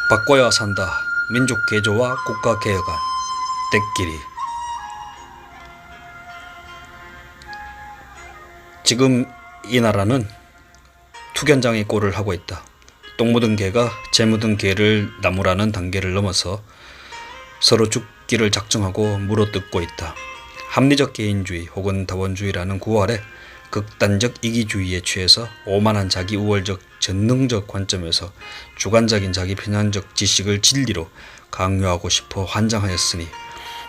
바꿔야 산다. 민족 개조와 국가 개혁안. 때끼리. 지금 이 나라는 투견장의 꼴을 하고 있다. 똥 묻은 개가 재 묻은 개를 나무라는 단계를 넘어서 서로 죽기를 작정하고 물어뜯고 있다. 합리적 개인주의 혹은 다원주의라는 구호 아래 극단적 이기주의에 취해서 오만한 자기 우월적 전능적 관점에서 주관적인 자기 편향적 지식을 진리로 강요하고 싶어 환장하였으니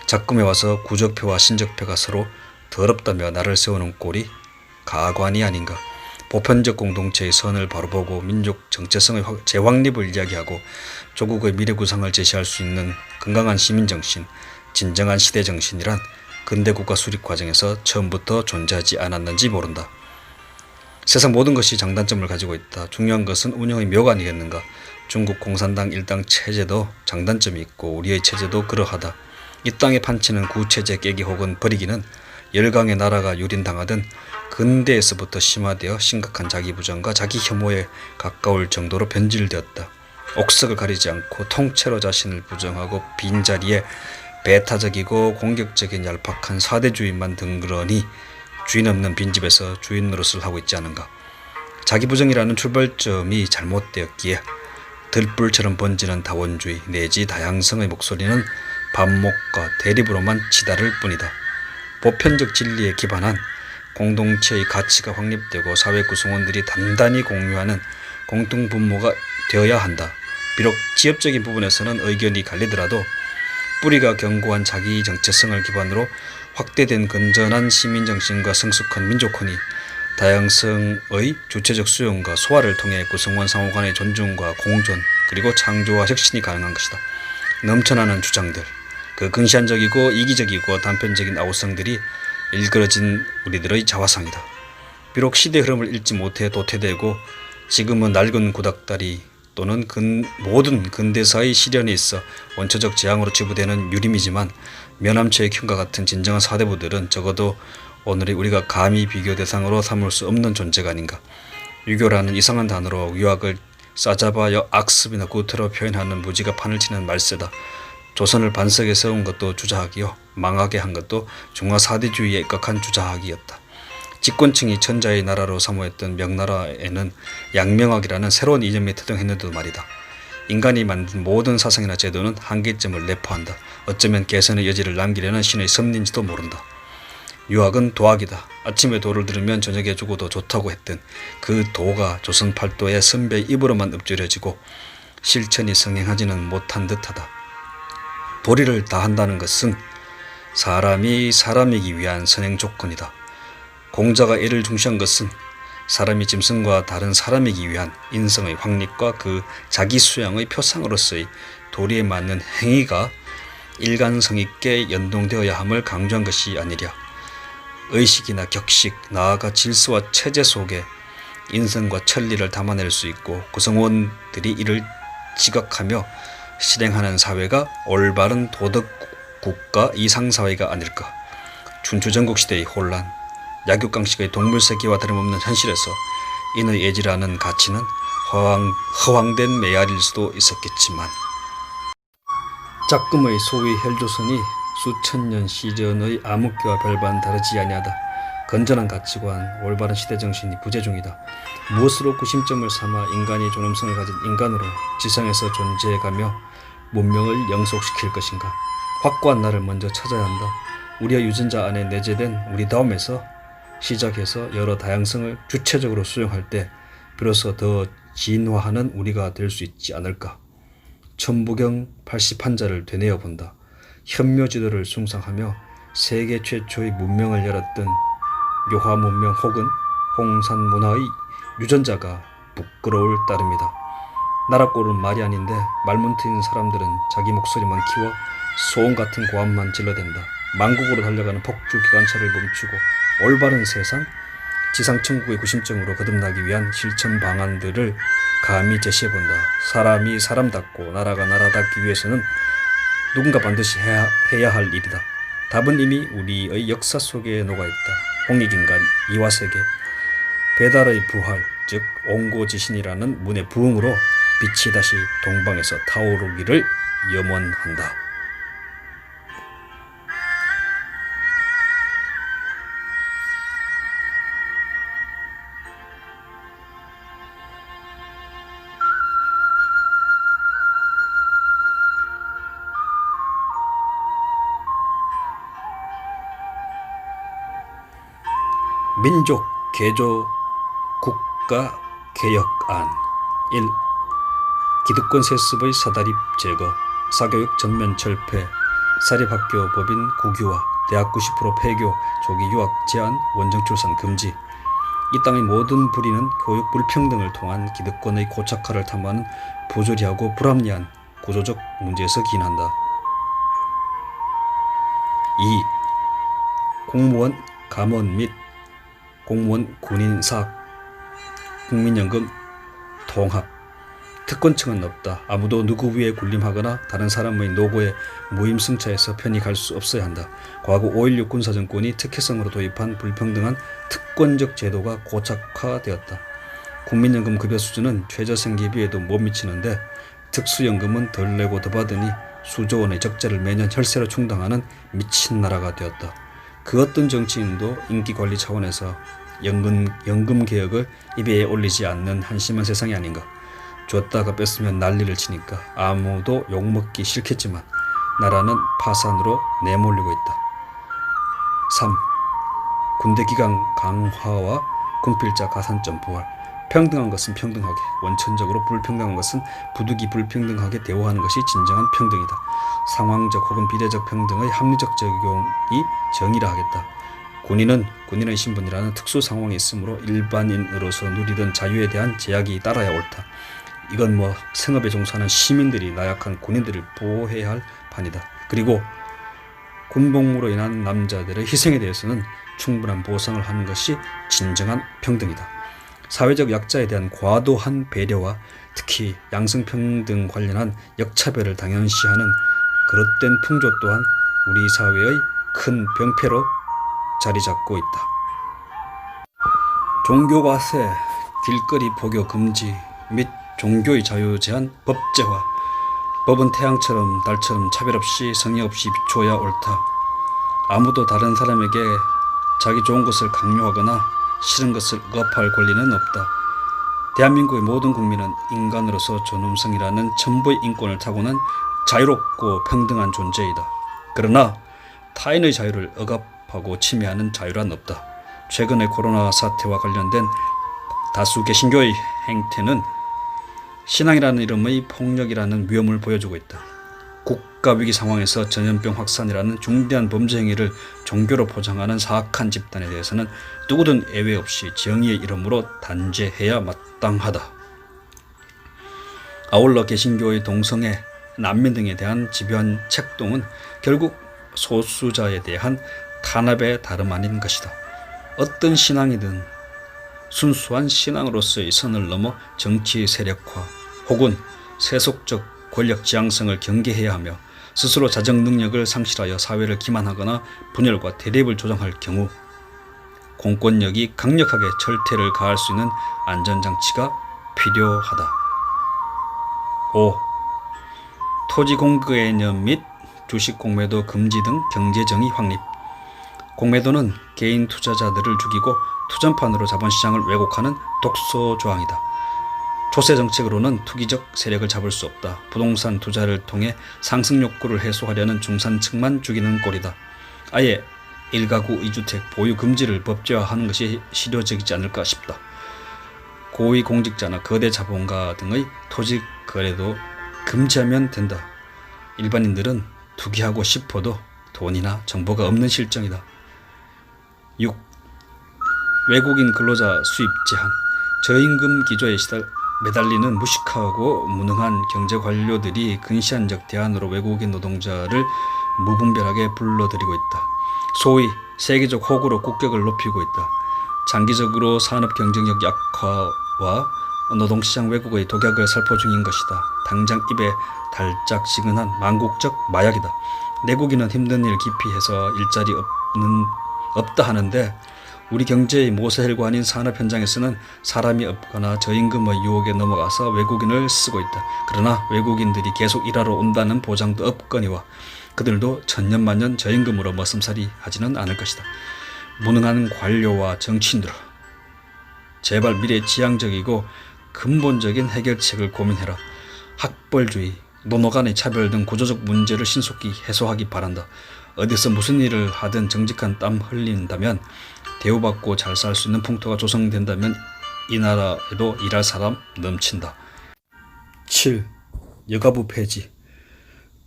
작금에 와서 구적표와 신적표가 서로 더럽다며 나를 세우는 꼴이 가관이 아닌가. 보편적 공동체의 선을 바로보고 민족 정체성의 재확립을 이야기하고 조국의 미래구상을 제시할 수 있는 건강한 시민정신, 진정한 시대정신이란 근대국가 수립 과정에서 처음부터 존재하지 않았는지 모른다. 세상 모든 것이 장단점을 가지고 있다. 중요한 것은 운영의 묘가 아니겠는가. 중국 공산당 일당 체제도 장단점이 있고 우리의 체제도 그러하다. 이 땅에 판치는 구체제 깨기 혹은 버리기는 열강의 나라가 유린당하던 근대에서부터 심화되어 심각한 자기부정과 자기 혐오에 가까울 정도로 변질되었다. 옥석을 가리지 않고 통째로 자신을 부정하고 빈자리에 배타적이고 공격적인 얄팍한 사대주의만 덩그러니 주인 없는 빈집에서 주인 노릇을 하고 있지 않은가. 자기부정이라는 출발점이 잘못되었기에 들불처럼 번지는 다원주의 내지 다양성의 목소리는 반목과 대립으로만 치달을 뿐이다. 보편적 진리에 기반한 공동체의 가치가 확립되고 사회 구성원들이 단단히 공유하는 공통분모가 되어야 한다. 비록 지엽적인 부분에서는 의견이 갈리더라도 뿌리가 견고한 자기 정체성을 기반으로 확대된 건전한 시민정신과 성숙한 민족혼이 다양성의 주체적 수용과 소화를 통해 구성원 상호 간의 존중과 공존 그리고 창조와 혁신이 가능한 것이다. 넘쳐나는 주장들, 그 근시안적이고 이기적이고 단편적인 아우성들이 일그러진 우리들의 자화상이다. 비록 시대 흐름을 읽지 못해 도태되고 지금은 낡은 구닥다리 또는 모든 근대사의 시련에 있어 원초적 재앙으로 치부되는 유림이지만 면함처의 흉과 같은 진정한 사대부들은 적어도 오늘의 우리가 감히 비교 대상으로 삼을 수 없는 존재가 아닌가. 유교라는 이상한 단어로 유학을 싸잡아 악습이나 구태로 표현하는 무지가 판을 치는 말세다. 조선을 반석에 세운 것도 주자학이요 망하게 한 것도 중화사대주의에 입각한 주자학이었다. 집권층이 천자의 나라로 사모했던 명나라에는 양명학이라는 새로운 이념이 태동했는데도 말이다. 인간이 만든 모든 사상이나 제도는 한계점을 내포한다. 어쩌면 개선의 여지를 남기려는 신의 섭리인지도 모른다. 유학은 도학이다. 아침에 도를 들으면 저녁에 죽어도 좋다고 했던 그 도가 조선 팔도의 선배의 입으로만 읊조려지고 실천이 성행하지는 못한 듯하다. 도리를 다한다는 것은 사람이 사람이기 위한 선행 조건이다. 공자가 이를 중시한 것은 사람이 짐승과 다른 사람이기 위한 인성의 확립과 그 자기 수양의 표상으로서의 도리에 맞는 행위가 일관성 있게 연동되어야 함을 강조한 것이 아니랴. 의식이나 격식, 나아가 질서와 체제 속에 인성과 천리를 담아낼 수 있고 구성원들이 이를 지각하며 실행하는 사회가 올바른 도덕 국가 이상사회가 아닐까. 춘추전국시대의 혼란, 약육강식의 동물새끼와 다름없는 현실에서 인의 예지라는 가치는 허황된 메아리일 수도 있었겠지만 작금의 소위 헬조선이 수천년 시전의 암흑기와 별반 다르지 아니하다. 건전한 가치관, 올바른 시대정신이 부재 중이다. 무엇으로 구심점을 삼아 인간이 존엄성을 가진 인간으로 지상에서 존재해가며 문명을 영속시킬 것인가. 확고한 나를 먼저 찾아야 한다. 우리의 유전자 안에 내재된 우리다움에서 시작해서 여러 다양성을 주체적으로 수용할 때 비로소 더 진화하는 우리가 될 수 있지 않을까. 천부경 81자를 되뇌어 본다. 현묘지도를 숭상하며 세계 최초의 문명을 열었던 묘화 문명 혹은 홍산 문화의 유전자가 부끄러울 따름이다. 나라꼴은 말이 아닌데 말문트인 사람들은 자기 목소리만 키워 소음 같은 고함만 질러댄다. 만국으로 달려가는 폭주 기관차를 멈추고 올바른 세상, 지상천국의 구심점으로 거듭나기 위한 실천 방안들을 감히 제시해본다. 사람이 사람답고 나라가 나라답기 위해서는 누군가 반드시 해야 할 일이다. 답은 이미 우리의 역사 속에 녹아있다. 홍익인간, 이화세계, 배달의 부활, 즉 옹고지신이라는 문의 부흥으로 빛이 다시 동방에서 타오르기를 염원한다. 민족 개조 국가 개혁안 1. 기득권 세습의 사다리 제거, 사교육 전면 철폐, 사립학교 법인 국유화, 대학 90% 폐교, 조기 유학 제한, 원정 출산 금지. 이 땅의 모든 불의는 교육 불평등을 통한 기득권의 고착화를 탐하는 부조리하고 불합리한 구조적 문제에서 기인한다. 2. 공무원, 감원 및 공무원 군인 사학 국민연금 통합. 특권층은 없다. 아무도 누구 위에 군림하거나 다른 사람의 노고에 무임승차해서 편히 갈 수 없어야 한다. 과거 5.16 군사정권이 특혜성으로 도입한 불평등한 특권적 제도가 고착화되었다. 국민연금 급여 수준은 최저생계비에도 못 미치는데 특수연금은 덜 내고 더 받으니 수조 원의 적자를 매년 혈세로 충당하는 미친 나라가 되었다. 그 어떤 정치인도 인기관리 차원에서 연금 개혁을 입에 올리지 않는 한심한 세상이 아닌가. 줬다가 뺐으면 난리를 치니까 아무도 욕먹기 싫겠지만 나라는 파산으로 내몰리고 있다. 3. 군대기강 강화와 군필자 가산점 부활. 평등한 것은 평등하게, 원천적으로 불평등한 것은 부득이 불평등하게 대우하는 것이 진정한 평등이다. 상황적 혹은 비례적 평등의 합리적 적용이 정의라 하겠다. 군인은 군인의 신분이라는 특수 상황이 있으므로 일반인으로서 누리던 자유에 대한 제약이 따라야 옳다. 이건 생업에 종사하는 시민들이 나약한 군인들을 보호해야 할 판이다. 그리고 군복무로 인한 남자들의 희생에 대해서는 충분한 보상을 하는 것이 진정한 평등이다. 사회적 약자에 대한 과도한 배려와 특히 양성평등 관련한 역차별을 당연시하는 그릇된 풍조 또한 우리 사회의 큰 병폐로 자리 잡고 있다. 종교과세, 길거리 포교 금지 및 종교의 자유 제한 법제화. 법은 태양처럼 달처럼 차별 없이 성의 없이 비추어야 옳다. 아무도 다른 사람에게 자기 좋은 것을 강요하거나 싫은 것을 억압할 권리는 없다. 대한민국의 모든 국민은 인간으로서 존엄성이라는 천부의 인권을 타고난 자유롭고 평등한 존재이다. 그러나 타인의 자유를 억압하고 침해하는 자유란 없다. 최근의 코로나 사태와 관련된 다수 개신교의 행태는 신앙이라는 이름의 폭력이라는 위험을 보여주고 있다. 국가위기 상황에서 전염병 확산이라는 중대한 범죄 행위를 종교로 포장하는 사악한 집단에 대해서는 누구든 예외 없이 정의의 이름으로 단죄해야 마땅하다. 아울러 개신교의 동성애, 난민 등에 대한 집요한 책동은 결국 소수자에 대한 탄압의 다름 아닌 것이다. 어떤 신앙이든 순수한 신앙으로서의 선을 넘어 정치 세력화 혹은 세속적 권력 지향성을 경계해야 하며 스스로 자정 능력을 상실하여 사회를 기만하거나 분열과 대립을 조장할 경우 공권력이 강력하게 절퇴를 가할 수 있는 안전장치가 필요하다. 5. 토지 공개념 및 주식 공매도 금지 등 경제정의 확립. 공매도는 개인 투자자들을 죽이고 투전판으로 자본시장을 왜곡하는 독소 조항이다. 조세 정책으로는 투기적 세력을 잡을 수 없다. 부동산 투자를 통해 상승 욕구를 해소하려는 중산층만 죽이는 꼴이다. 아예 1가구 2주택 보유 금지를 법제화하는 것이 실효적이지 않을까 싶다. 고위공직자나 거대 자본가 등의 토지 거래도 금지하면 된다. 일반인들은 투기하고 싶어도 돈이나 정보가 없는 실정이다. 6. 외국인 근로자 수입 제한. 저임금 기조에 매달리는 무식하고 무능한 경제 관료들이 근시안적 대안으로 외국인 노동자를 무분별하게 불러들이고 있다. 소위 세계적 호구로 국격을 높이고 있다. 장기적으로 산업 경쟁력 약화와 노동시장 왜곡의 독약을 살포 중인 것이다. 당장 입에 달짝지근한 망국적 마약이다. 내국인은 힘든 일 기피해서 일자리 없다 하는데 우리 경제의 모세혈관인 산업 현장에서는 사람이 없거나 저임금의 유혹에 넘어가서 외국인을 쓰고 있다. 그러나 외국인들이 계속 일하러 온다는 보장도 없거니와 그들도 천년만년 저임금으로 머슴살이 하지는 않을 것이다. 무능한 관료와 정치인들아, 제발 미래지향적이고 근본적인 해결책을 고민해라. 학벌주의, 노노 간의 차별 등 구조적 문제를 신속히 해소하기 바란다. 어디서 무슨 일을 하든 정직한 땀 흘린다면, 대우받고 잘 살 수 있는 풍토가 조성된다면 이 나라에도 일할 사람 넘친다. 7. 여가부 폐지.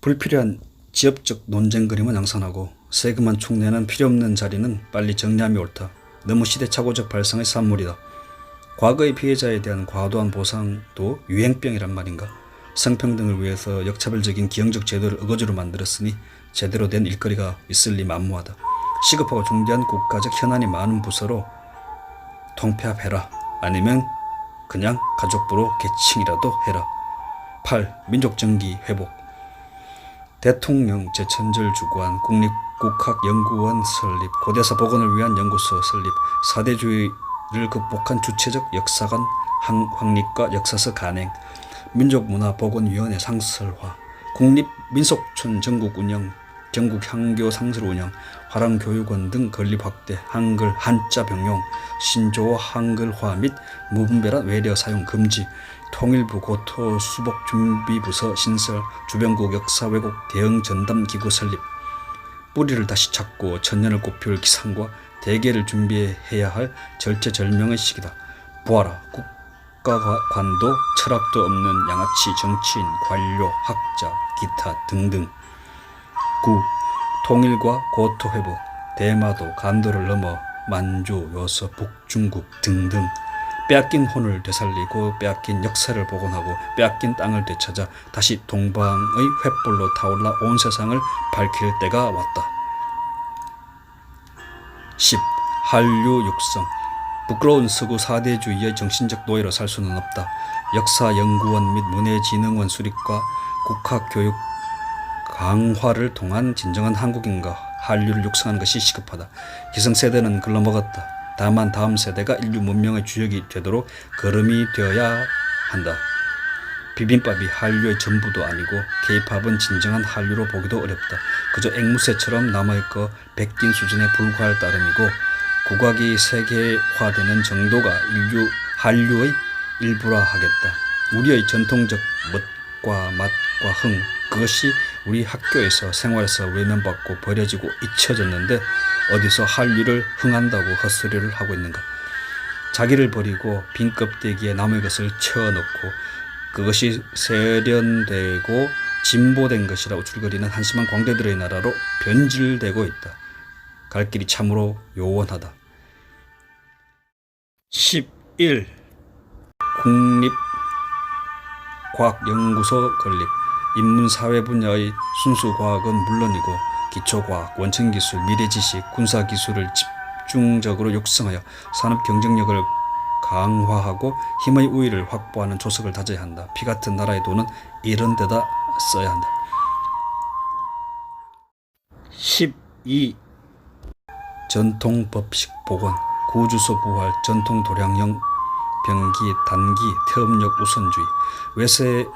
불필요한 지역적 논쟁 그림은 양산하고 세금만 축내는 필요없는 자리는 빨리 정리함이 옳다. 너무 시대착오적 발상의 산물이다. 과거의 피해자에 대한 과도한 보상도 유행병이란 말인가? 성평등을 위해서 역차별적인 기형적 제도를 어거지로 만들었으니 제대로 된 일거리가 있을 리 만무하다. 시급하고 중대한 국가적 현안이 많은 부서로 통폐합해라. 아니면 그냥 가족부로 개칭이라도 해라. 8. 민족정기 회복. 대통령 제천절 주관, 국립국학연구원 설립, 고대사 복원을 위한 연구소 설립, 사대주의를 극복한 주체적 역사관 확립과 역사서 간행, 민족문화복원위원회 상설화, 국립민속촌 전국 운영, 전국 향교 상설 운영, 화랑교육원 등 건립 확대, 한글 한자 병용, 신조어 한글화 및 무분별한 외래어 사용 금지, 통일부 고토 수복준비부서 신설, 주변국 역사 왜곡 대응 전담 기구 설립. 뿌리를 다시 찾고 천년을 꽃피울 기상과 대계를 준비해야 할 절체절명의 시기다. 보아라, 국가관도 철학도 없는 양아치 정치인, 관료, 학자, 기타 등등. 9. 통일과 고토 회복. 대마도, 간도를 넘어 만주, 요서, 북중국 등등. 빼앗긴 혼을 되살리고 빼앗긴 역사를 복원하고 빼앗긴 땅을 되찾아 다시 동방의 횃불로 타올라 온 세상을 밝힐 때가 왔다. 10. 한류 육성. 부끄러운 서구 사대주의의 정신적 노예로 살 수는 없다. 역사연구원 및 문해진흥원 수립과 국학교육 강화를 통한 진정한 한국인과 한류를 육성하는 것이 시급하다. 기성세대는 글러먹었다. 다만 다음 세대가 인류 문명의 주역이 되도록 걸음이 되어야 한다. 비빔밥이 한류의 전부도 아니고 K-팝은 진정한 한류로 보기도 어렵다. 그저 앵무새처럼 남아있고 백긴 수준에 불과할 따름이고 국악이 세계화되는 정도가 한류의 일부라하겠다. 우리의 전통적 멋과 맛과 흥, 그것이 우리 학교에서 생활에서 외면받고 버려지고 잊혀졌는데 어디서 한류를 흥한다고 헛소리를 하고 있는가. 자기를 버리고 빈 껍데기에 남의 것을 채워넣고 그것이 세련되고 진보된 것이라 우쭐거리는 한심한 광대들의 나라로 변질되고 있다. 갈 길이 참으로 요원하다. 11. 국립과학연구소 건립. 인문사회 분야의 순수과학은 물론이고 기초과학, 원천기술, 미래지식, 군사기술을 집중적으로 육성하여 산업 경쟁력을 강화하고 힘의 우위를 확보하는 조석을 다져야 한다. 피 같은 나라의 돈은 이런 데다 써야 한다. 12. 전통법식 복원. 구주소 부활, 전통도량형 병기, 단기, 태음력 우선주의, 외세의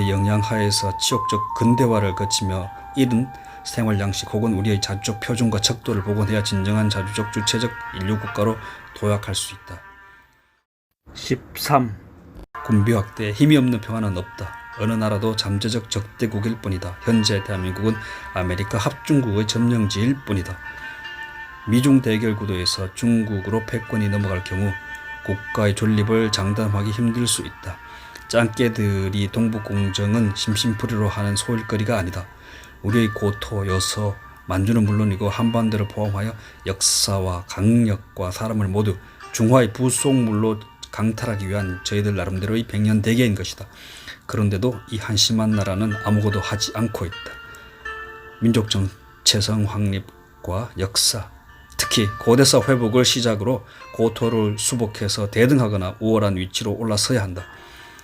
영향하에서 치욕적 근대화를 거치며 이른 생활양식 혹은 우리의 자주적 표준과 척도를 복원해야 진정한 자주적 주체적 인류국가로 도약할 수 있다. 13. 군비확대. 힘이 없는 평화는 없다. 어느 나라도 잠재적 적대국일 뿐이다. 현재 대한민국은 아메리카 합중국의 점령지일 뿐이다. 미중 대결 구도에서 중국으로 패권이 넘어갈 경우 국가의 존립을 장담하기 힘들 수 있다. 짱깨들이 동북공정은 심심풀이로 하는 소일거리가 아니다. 우리의 고토, 여서, 만주는 물론이고 한반도를 포함하여 역사와 강력과 사람을 모두 중화의 부속물로 강탈하기 위한 저희들 나름대로의 백년대계인 것이다. 그런데도 이 한심한 나라는 아무것도 하지 않고 있다. 민족 정체성 확립과 역사, 특히 고대사 회복을 시작으로 고토를 수복해서 대등하거나 우월한 위치로 올라서야 한다.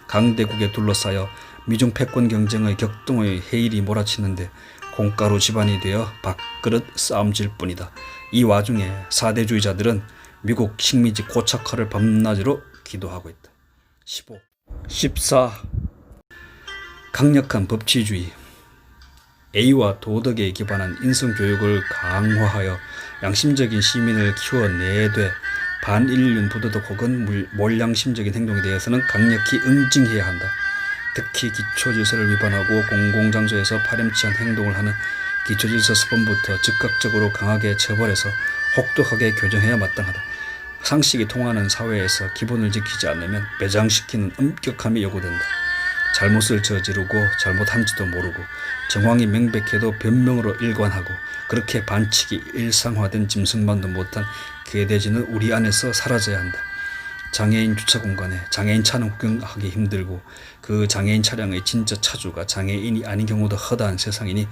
강대국에 둘러싸여 미중 패권 경쟁의 격동의 해일이 몰아치는데 콩가루 집안이 되어 밥그릇 싸움질 뿐이다. 이 와중에 사대주의자들은 미국 식민지 고착화를 밤낮으로 기도하고 있다. 15. 14. 강력한 법치주의. A와 도덕에 기반한 인성교육을 강화하여 양심적인 시민을 키워내되 반인륜 부도덕 혹은 몰양심적인 행동에 대해서는 강력히 응징해야 한다. 특히 기초질서를 위반하고 공공장소에서 파렴치한 행동을 하는 기초질서 수범부터 즉각적으로 강하게 처벌해서 혹독하게 교정해야 마땅하다. 상식이 통하는 사회에서 기본을 지키지 않으면 매장시키는 엄격함이 요구된다. 잘못을 저지르고 잘못한지도 모르고 정황이 명백해도 변명으로 일관하고 그렇게 반칙이 일상화된 짐승만도 못한 개돼지는 우리 안에서 사라져야 한다. 장애인 주차 공간에 장애인 차는 구경하기 힘들고 그 장애인 차량의 진짜 차주가 장애인이 아닌 경우도 허다한 세상이니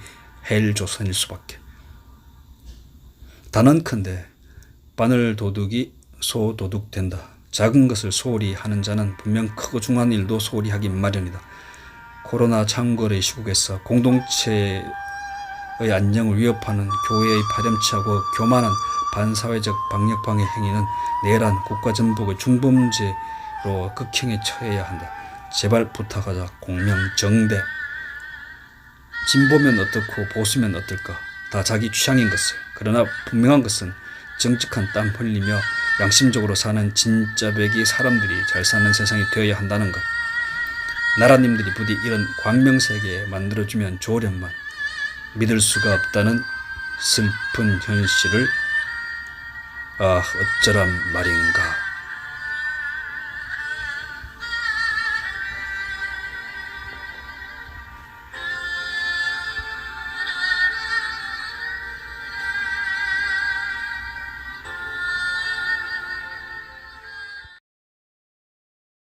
헬조선일 수밖에. 단언컨대 바늘 도둑이 소도둑 된다. 작은 것을 소홀히 하는 자는 분명 크고 중한 일도 소홀히 하기 마련이다. 코로나 창궐의 시국에서 공동체의 안녕을 위협하는 교회의 파렴치하고 교만한 반사회적 방역 방해 행위는 내란 국가전복의 중범죄로 극형에 처해야 한다. 제발 부탁하자. 공명정대. 진보면 어떻고 보수면 어떨까? 다 자기 취향인 것을. 그러나 분명한 것은 정직한 땀 흘리며 양심적으로 사는 진짜배기 사람들이 잘 사는 세상이 되어야 한다는 것. 나라님들이 부디 이런 광명세계에 만들어주면 좋으련만 믿을 수가 없다는 슬픈 현실을 어쩌란 말인가.